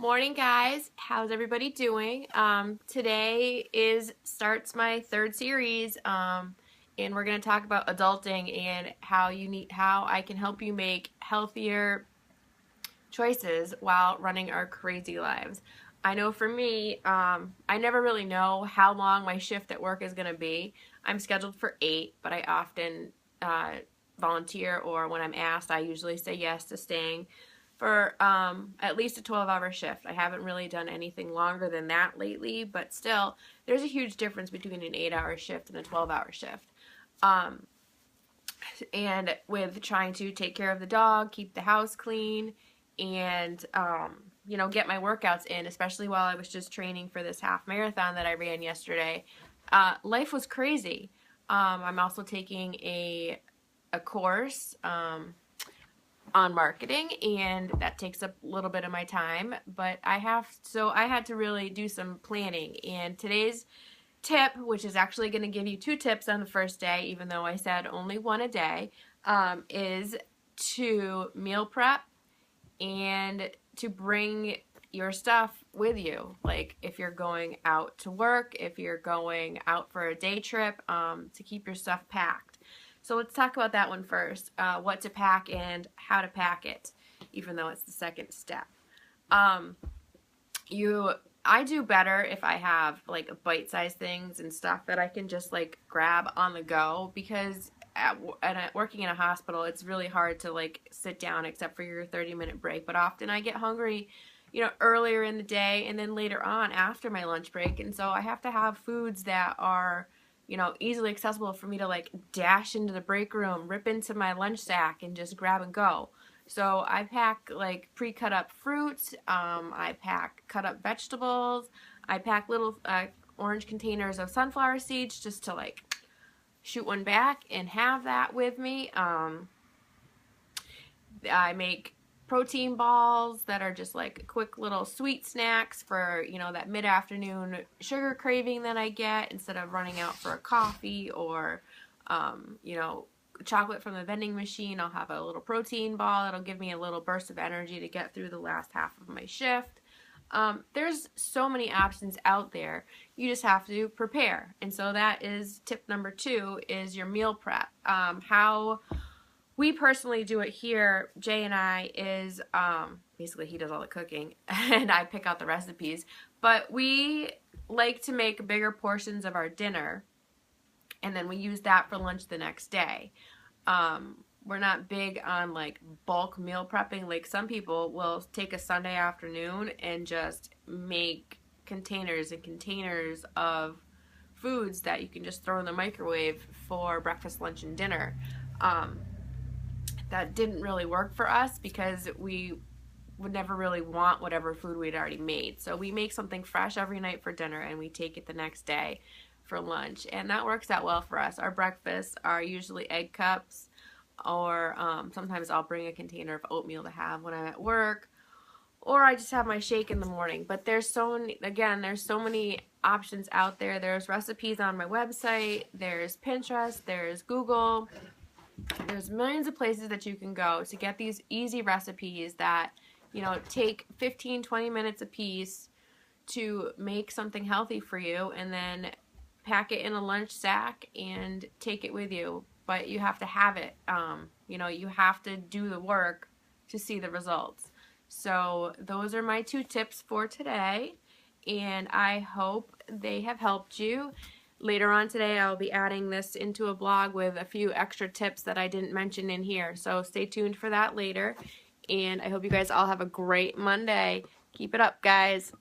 Morning, guys. How's everybody doing? Today starts my third series, and we're going to talk about adulting and how I can help you make healthier choices while running our crazy lives. I know for me, I never really know how long my shift at work is going to be. I'm scheduled for 8, but I often volunteer, or when I'm asked, I usually say yes to staying for at least a 12-hour shift. I haven't really done anything longer than that lately, but still, there's a huge difference between an 8-hour shift and a 12-hour shift. And with trying to take care of the dog, keep the house clean, and get my workouts in, especially while I was just training for this half marathon that I ran yesterday, life was crazy. I'm also taking a course on marketing, and that takes up a little bit of my time, but I had to really do some planning. And today's tip, which is actually going to give you 2 tips on the first day, even though I said only 1 a day, is to meal prep and to bring your stuff with you. Like if you're going out to work, if you're going out for a day trip, to keep your stuff packed. So let's talk about that one first, what to pack and how to pack it, even though it's the second step. I do better if I have like bite-sized things and stuff that I can just like grab on the go, because working in a hospital, it's really hard to like sit down except for your 30-minute break. But often I get hungry, earlier in the day and then later on after my lunch break. And so I have to have foods that are easily accessible for me to like dash into the break room, rip into my lunch sack, and just grab and go. So I pack like pre-cut up fruits, I pack cut up vegetables, I pack little orange containers of sunflower seeds just to like shoot one back and have that with me. I make protein balls that are just like quick little sweet snacks for, that mid-afternoon sugar craving that I get, instead of running out for a coffee or, chocolate from the vending machine. I'll have a little protein ball that'll give me a little burst of energy to get through the last half of my shift. There's so many options out there. You just have to prepare. And so that is tip number 2, is your meal prep. How we personally do it here, Jay and I, is basically he does all the cooking and I pick out the recipes. But we like to make bigger portions of our dinner, and then we use that for lunch the next day. We're not big on like bulk meal prepping. Like some people will take a Sunday afternoon and just make containers and containers of foods that you can just throw in the microwave for breakfast, lunch, and dinner. That didn't really work for us because we would never really want whatever food we'd already made. So we make something fresh every night for dinner and we take it the next day for lunch, and that works out well for us. Our breakfasts are usually egg cups, or sometimes I'll bring a container of oatmeal to have when I'm at work, or I just have my shake in the morning. But there's so many options out there. There's recipes on my website, there's Pinterest, there's Google. There's millions of places that you can go to get these easy recipes that, take 15-20 minutes a piece to make something healthy for you, and then pack it in a lunch sack and take it with you. But you have to have it. You have to do the work to see the results. So those are my 2 tips for today, and I hope they have helped you. Later on today, I'll be adding this into a blog with a few extra tips that I didn't mention in here. So stay tuned for that later. And I hope you guys all have a great Monday. Keep it up, guys.